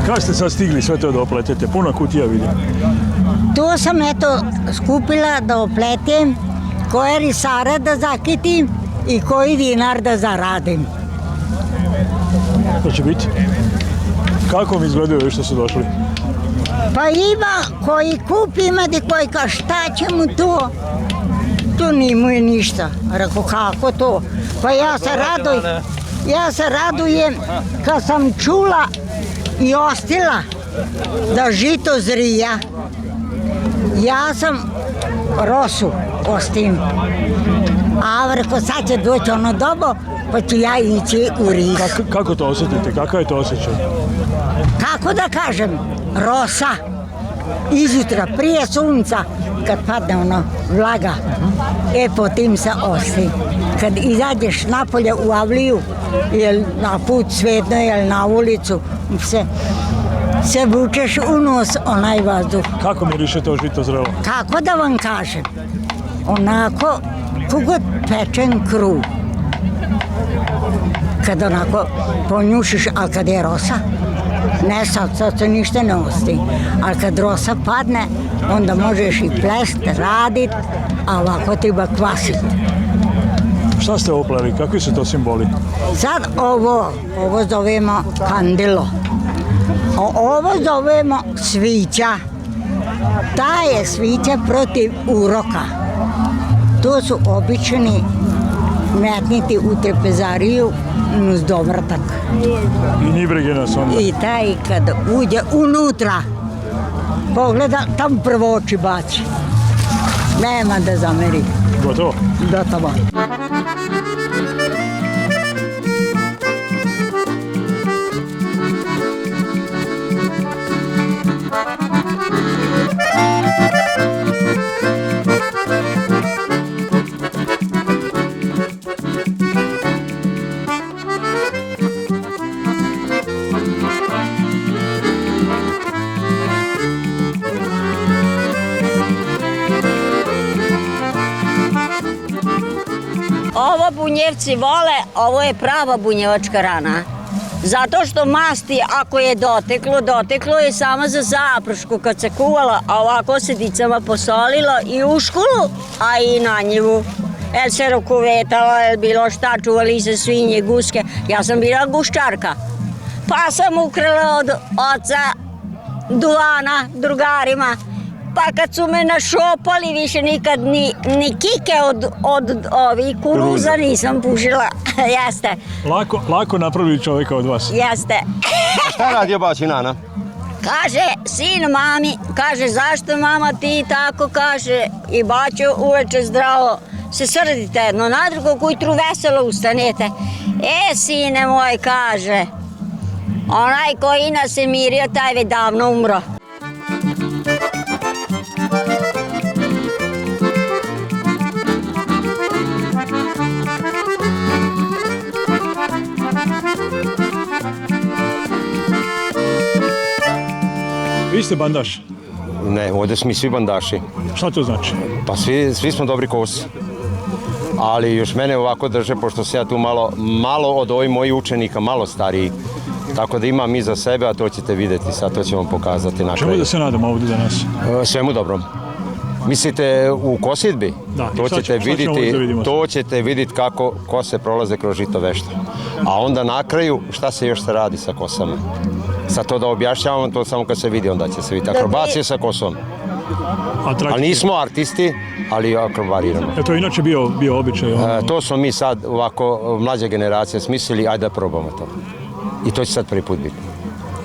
Kada ste sad stigli sve to da opletete? Puno kutija vidim. Tu sam eto skupila da opletem, koje risare da zakitim i koji dinar da zaradim. To će biti? Kako mi izgledaju ovi što su došli? Pa ima koji kupi, ima di koji ka šta će mu to? Tu nimuje ništa. Rekao, kako to? Pa ja se radujem kad sam čula i ostila da žito zrija. Ja sam rosu ostim. A rekao, sad će doći ono dobo, pa ću ja ići u ris. Kako to osjetite? Kakav je to osjećaj? Kako da kažem, rosa, izjutra, prije sunca, kad padne ono vlaga, po tim se osti. Kad izađeš napolje u avliju, ili na put svetno, ili na ulicu, se vučeš u nos onaj vazduh. Kako miriše to žito zrelo? Kako da vam kažem, onako, kogod pečen kruh. Kad onako ponjušiš, ali kad je rosa, ne sad se ništa ne osti. Ali kad rosa padne, onda možeš i plest, radit, a ovako treba kvasit. Šta ste opleli? Kakvi su to simboli? Sad ovo zovemo kandilo. Ovo zovemo svića. Ta je svića protiv uroka. To su obični metniti u trpezariju uz dovrtak. I ni brige nas onda. I taj kad uđe unutra, pogleda, tam prvo oči baci. Nema da zameri. Gotovo? Gotovo. Ovo bunjevci vole, ovo je prava bunjevačka rana. Zato što masti, ako je doteklo je samo za zapršku kad se kuvala, a ovako se dicama posolilo i u školu, a i na njivu. El se rukovetalo, el bilo šta, čuvali se svinje, guske. Ja sam bila guščarka. Pa sam ukrala od oca duvana drugarima. Pa kad su me našopali, više nikad ni kike od ovih kuruza nisam pušila. Jeste. Lako napravili čovjeka od vas. Jeste. A šta radi bači Nana? Kaže, sin mami, kaže, zašto mama ti tako, kaže, i baćo uveče zdravo se srdite jedno na drugo, kujutru veselo ustanete. Sine moj, kaže, onaj koji nas je mirio, taj već davno umro. Vi ste bandaš? Ne, ovdje smo svi bandaši. Šta to znači? Pa svi smo dobri kosi. Ali još mene ovako drže, pošto se ja tu malo od ovih mojih učenika, malo stariji. Tako da imam iza sebe, a to ćete vidjeti sad, to ćemo vam pokazati na kraju. Čemu da se nadamo ovdje danas? Svemu dobrom. Mislite u kositbi? Da, to ćete vidjeti kako kose prolaze kroz žito vešta. A onda na kraju šta se još se radi sa kosama. Sad to da objašnjavam, to samo kad se vidi, onda će se vidjeti. Akrobacije sa kosom. Ali nismo artisti, ali akrobariramo. To je inače bio običaj? To smo mi sad ovako, mlađa generacija, smislili, ajde da probamo to. I to će sad prvi put biti.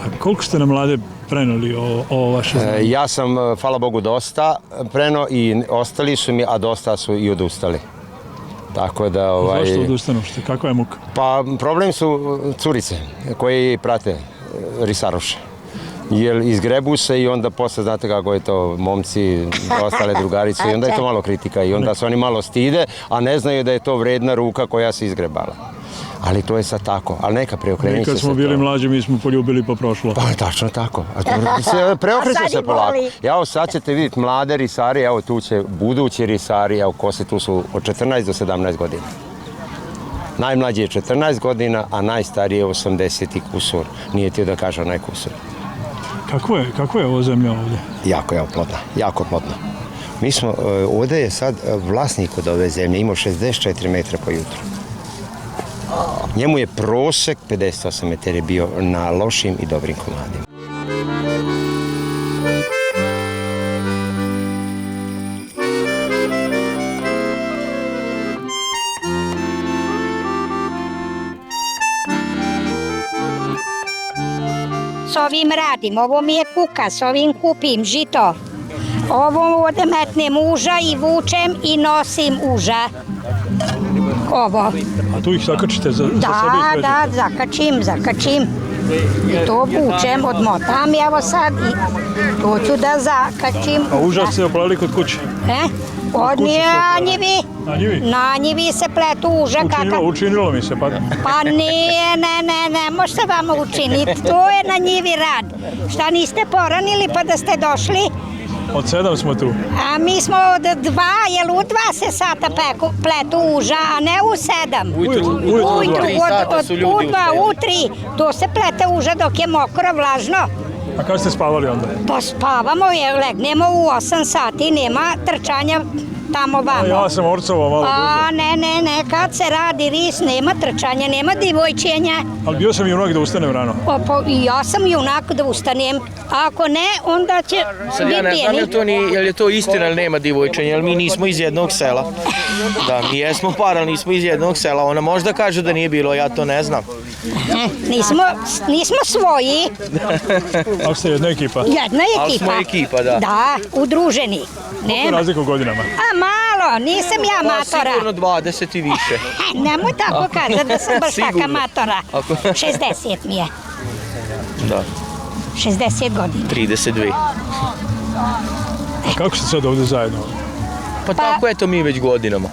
A koliko ste na mlade prenuli ovo vaše znanje? Ja sam, hvala Bogu, dosta preno i ostali su mi, a dosta su i odustali. Tako da... Zašto odustanu? Kakva je muka? Pa problem su curice koje prate risaroše. Jer izgrebu se i onda posle, znate kako je to, momci, ostale drugarice, i onda je to malo kritika i onda se oni malo stide, a ne znaju da je to vredna ruka koja se izgrebala. Ali to je sad tako, ali neka preokrenit će se to. Kad smo bili mlađi, mi smo poljubili pa prošlo. Pa tačno tako. Preokreće se polako. Evo sad ćete vidjeti mlade risari, evo tu će budući risari, evo kose tu su od 14 do 17 godina. Najmlađi je 14 godina, a najstariji je 80 i kusur. Nije ti da kaže onaj kusur. Kako je ovo zemlja ovdje? Jako plodna, jako plodna. Mi smo, ovdje je sad vlasnik od ove zemlje imao 64 metra po jutru. Njemu je prosek 58 metara bio na lošim i dobrim komadima. S ovim radim, ovo mi je kuka, s ovim kupim žito. Ovo ovdje metnem uža i vučem i nosim uža. Ovo. A tu ih zakačite za sebe? Da, zakačim. I to vučem, odmotam evo sad i to ću da zakačim. A užas ste oplali kod kuće? Od njivi. Na njivi? Na njivi se pletu uža. Učinilo mi se, pa... Pa ne može se vama učiniti, to je na njivi rad. Šta niste poranili pa da ste došli? Od 7 smo tu. A mi smo od 2, jel u 2 se sata pletu uža, a ne u 7. Ujutru u 2, u 3, to se plete uža dok je mokro, vlažno. A kada ste spavali onda? Pa spavamo, legnemo u 8 sati, nema trčanja tamo vamo. Ja sam orcovao malo duže. Ne, kad se radi ris, nema trčanja, nema divojčenja. Ali bio sam junak da ustanem rano. I ja sam junak da ustanem. Ako ne, onda će Sad ja ne znam je li to istina ili nema divojčenja, jer mi nismo iz jednog sela. Da, mi jesmo par, ali nismo iz jednog sela. Ona možda kaže da nije bilo, ja to ne znam. Nismo svoji. Ali ste jedna ekipa? Jedna ekipa. Ali smo ekipa, da. Da, udruženi. Koliko je razlika u godinama? A malo, nisam ja matora. Pa sigurno 20 i više. Nemoj tako kazati da sam baš taka matora. 60 mi je. Da. 60 godina. 32. A kako ste sad ovdje zajedno? Pa tako eto mi već godinama.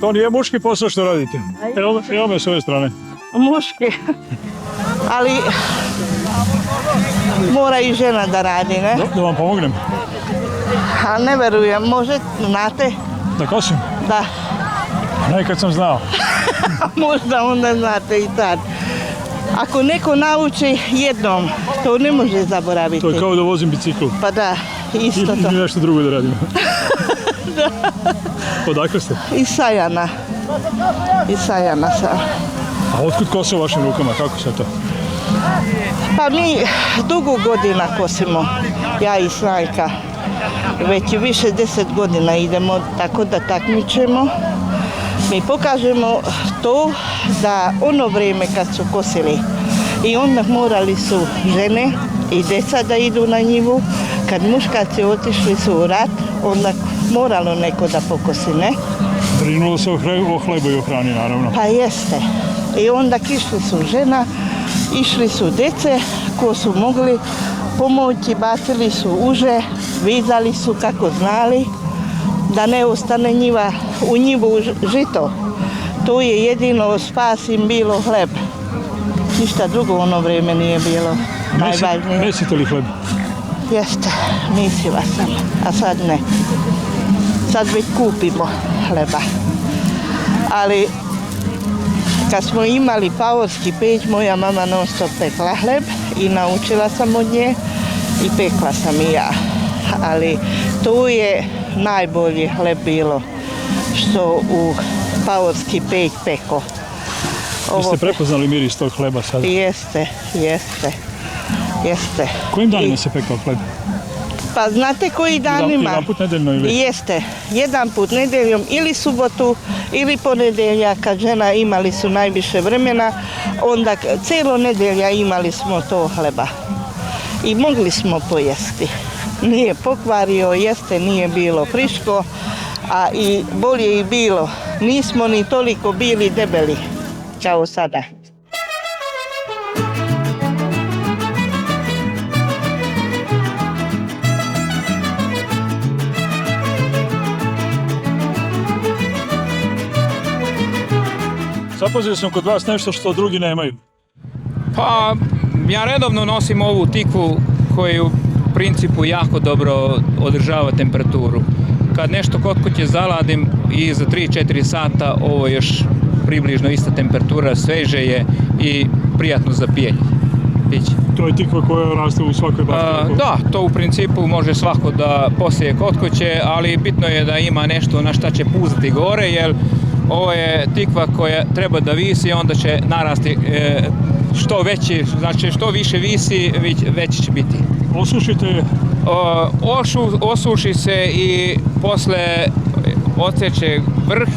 To nije muški posao što radite. Evo me s ove strane. Muški, ali mora i žena da radi, ne? Da vam pomognem? A ne verujem, može, znate? Da kosim? Da. Nekad sam znao. Možda onda znate i tad. Ako neko nauči jednom, to ne može zaboraviti. To je kao da vozim bicikl. Pa da, isto to. I nešto drugo da radim. Odakle ste? Iz Sajana. Iz Sajana sam. A otkud kose u vašim rukama? Kako se to? Pa mi dugo godina kosimo, ja i Snajka. Već više 10 godina idemo tako da takmičemo. Mi pokažemo to da ono vrijeme kad su kosili i onda morali su žene i djeca da idu na njivu. Kad muškarci otišli su u rat, onda moralo neko da pokosi, ne? Brinulo se o hlebu i o hrani, naravno. Pa jeste. I onda kišli su žena, išli su djece ko su mogli pomoći, bacili su uže, vizali su kako znali da ne ostane njiva, u njivu žito. To je jedino spas im bilo hleb. Ništa drugo u ono vrijeme nije bilo najvažnije. Mesite li hleb? Jeste, misila sam, a sad ne. Sad već kupimo hleba. Ali kad smo imali pavorski peć, moja mama non stop pekla hleb i naučila sam od nje i pekla sam i ja. Ali to je najbolje hleb bilo što u pavorski peć peko. Jeste prepoznali miris tog hleba sad? Jeste. Kojim danima se pekao hleb? Pa znate koji danima? Jedan put nedeljno ili? Jeste, jedan put nedeljom ili subotu ili ponedjeljak kad žena imali su najviše vremena, onda cijelo nedelja imali smo to hleba i mogli smo pojesti. Nije pokvario, jeste, nije bilo friško, a i bolje i bilo. Nismo ni toliko bili debeli kao sada. Zapazio sam kod vas nešto što drugi nemaju. Pa, ja redovno nosim ovu tikvu koji u principu jako dobro održava temperaturu. Kad nešto kod kuće zaladim i za 3-4 sata ovo je još približno ista temperatura, sveže je i prijatno za pijenje. To je tikva koja raste u svakoj bašti? Da, to u principu može svako da posije kod kuće, ali bitno je da ima nešto na šta će puzati gore, jer ovo je tikva koja treba da visi, onda će narasti što veći, znači što više visi, veći će biti. Osušite je? Osuši se i posle odseče vrh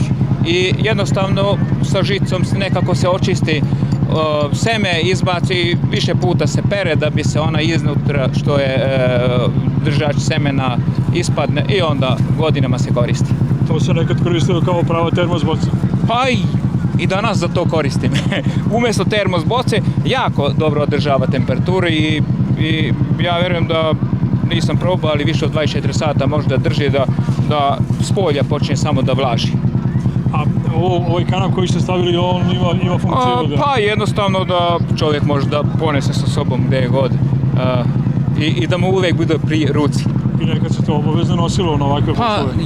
i jednostavno sa žicom nekako se očisti, seme izbaci, više puta se pere da bi se ona iznutra što je držač semena ispadne i onda godinama se koristi. To se nekad koristilo kao prava termos boca? Pa i danas za to koristim. Umjesto termos boce jako dobro održava temperaturu i ja verujem da nisam probao, ali više od 24 sata može da drži da s polja počne samo da vlaži. A ovaj kanap koji ste stavili, on ima funkciju? Pa jednostavno da čovjek može da ponese sa sobom gdje je god i da mu uvijek bude pri ruci. I nekad se to obavezno nosilo na ovakve poslove? Pa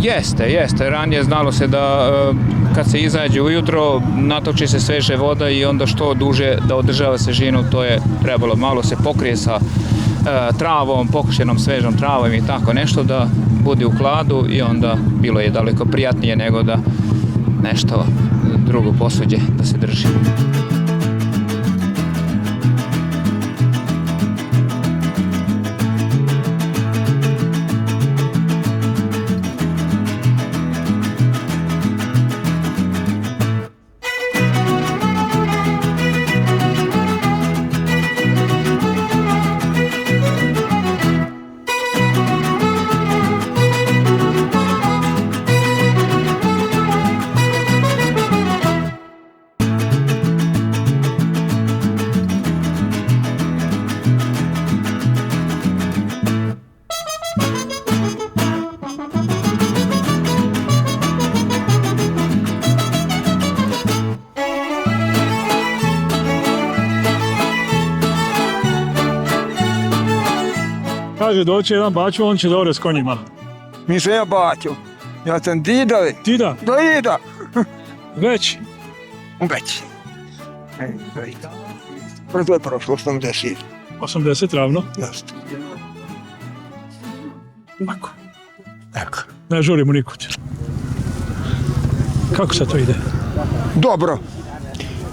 jeste. Ranije znalo se da kad se izađe ujutro natoči se sveže voda i onda što duže da održava svežinu, to je trebalo. Malo se pokrije sa travom, pokušenom svežom travom i tako nešto da bude u hladu i onda bilo je daleko prijatnije nego da nešto drugo posuđe da se drži. Kaže, doće jedan baču, on će dobro s konjima. Nisam ja baću, ja sam didali. Dida? Dida. Već? Već. To je prošlo 80. 80 ravno? Jeste. Ako? Ne žurimo nikud. Kako se to ide? Dobro.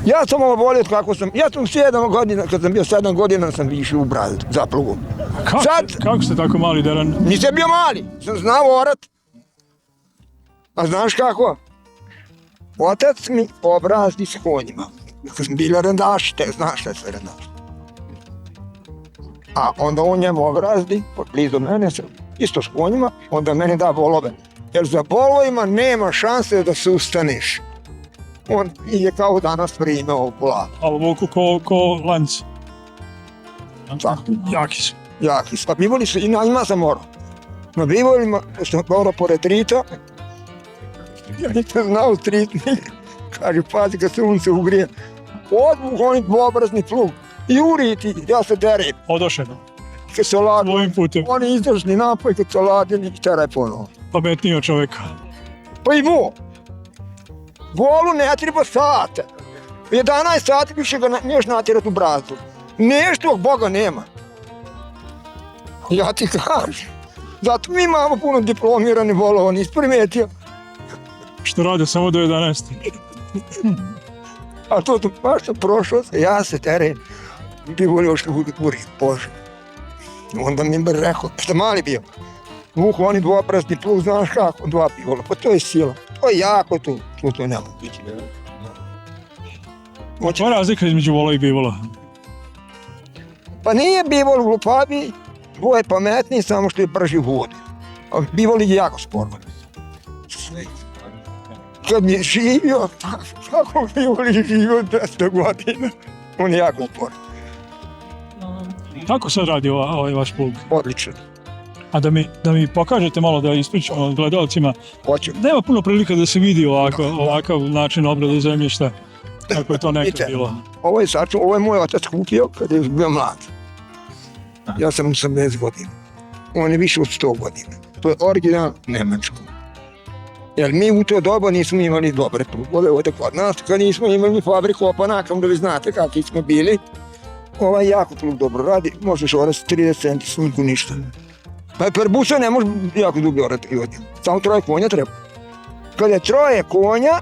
Ja sam ovo volio kako sam, ja sam 7 godina, kad sam bio 7 godina sam išao u Bradu, za plugom. Kako ste tako mali deran? Nisam bio mali, sam znao orat. A znaš kako? Otac mi obrazdi s konjima. Kad sam bila rendaši, te znaš šta je sve rendaši. A onda on njemu obrazdi, blizu mene, isto s konjima, onda meni da volove. Jer za volovima nema šanse da se ustaneš. On je kao danas primao u planu. Ali vuku ko lanci? Tako. Jaki su. Jaki su. A bivoli su, ima sam morao. Na bivolima sam morao pored rita. Ja nisam znao trit. Kaže, pazi kad sunce ugrije. Odvuh oni dvobrazni plug. I uriti, ja se derem. Odošeno. Kad se ladili. Svojim putem. Oni izdržni napoj kad se ladili i teraj ponovo. Pametniji od čoveka. Pa i vo. Volu ne treba sate. 11 sati više ga neš natjerati u Bradu. Nešto Boga nema. Ja ti kažem. Zato mi imamo puno diplomirani volova, nisi primetio. Što rade samo do 11. A to baš sam prošao, ja se terem. Bi volio što bude uri, Bože. Onda mi bi rekao, što mali bio. Vuku oni dvoprazni plug, znaš kako, 2 bivola, pa to je sila. To je jako tu, to ne mogu biti. Koja je razlika između vola i bivola? Pa nije bivol glupaviji, dvo je pametniji, samo što je brži u vodi. A bivol je jako sporo. Kad mi je živio, kako bivol je živio 200 godina, on je jako sporo. Kako sad radi ovaj vaš plug? Odlično. A da mi pokažete malo da ispričamo gledalcima. Hoću. Nema puno prilika da se vidi ovakav način obrade zemljišta, kako je to nekad bilo. Ovo je moj otac kupio kad je bio mlad. Ja sam 80 godina. On je više od 100 godina. To je original Nemačko. Jer mi u to doba nismo imali dobre plugove ovdje kod nas, kad nismo imali fabriku opanak, da vi znate kakvi smo bili. Ovaj jako plug dobro radi, možeš orati 30 centi, snimku ništa. Pa per busa ne može jako dugo orati ljudi. Samo 3 konja treba. Kad je 3 konja,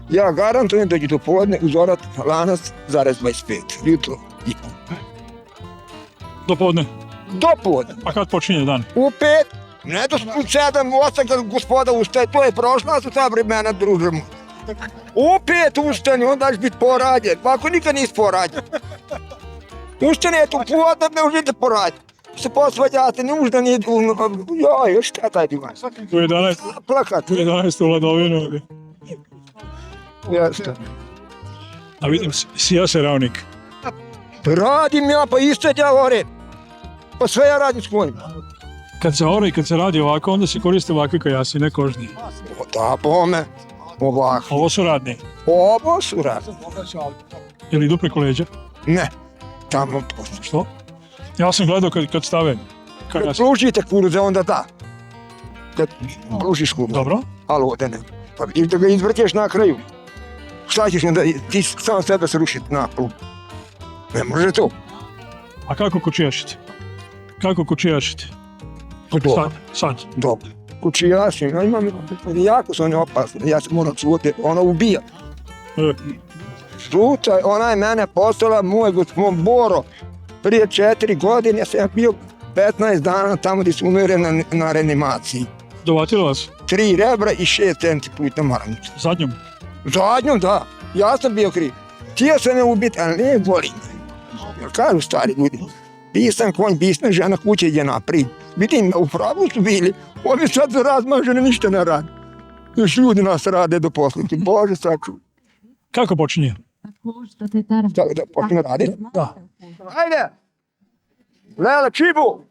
ja garantujem da će do podne uzorat lanac zarez 25, jutro i po. Do podne. Do podne. A kad počinje dan? U 5, ne do 7, 8 kad gospoda ustaje, to je prošla su ta vremena, druže moj. U 5 ustani, onda ćeš biti porađen, pa ako nikad nisi porađen. Ustanete u podne, ne užite porađen. Se posvađate, ne možda nije, joj, šta taj ti vas? U 11. Plakat. U 11. u Ladovinu. Jeste. A vidim, sija se ravnik. Radim ja, pa isto ja ore. Pa sve ja radim s konjima. Kad se ore i kad se radi ovako, onda se koriste ovakvi kajasi, ne kožni. Da, bome, ovako. Ovo su radni. Ovo su radni. Ili idu preko leđa? Ne, tamo posto. Što? Ja sam gledao kad stave Kad kajas. plužite kuruze, onda da. Kad plužiš kuruze. Dobro. Ali ovdje ne. Pa vidiš da ga izvrtješ na kraju. Šta ćeš onda, ti sam sebe srušiti na plug. Ne može to. A kako kučijašiti? Kako kučijašiti? Pa dobro. Sad. Dobro. Kučijaši, ja imam, jako su oni opasni. Ja se moram čuvati, ona ubija. Slučaj, ona je mene poslala, moj gospod Boro, prije 4 godine, ja sam bio 15 dana tamo gdje su umire na reanimaciji. Dovatilo vas? 3 rebra i 6 centi put na maramicu. Zadnjom? Zadnjom, da. Ja sam bio kriv. Htio sam me ubiti, ali ne volim. Jer kažu stari ljudi, bisan konj, bisna žena, kuće ide naprijed. Vidim, u pravu su bili. Ovi sad su razmaženi, ništa ne radi. Još ljudi nas rade do posljednji. Bože, sačuvaj. Kako počinje? Da počne raditi? Da. Ajde! Lela, čibu!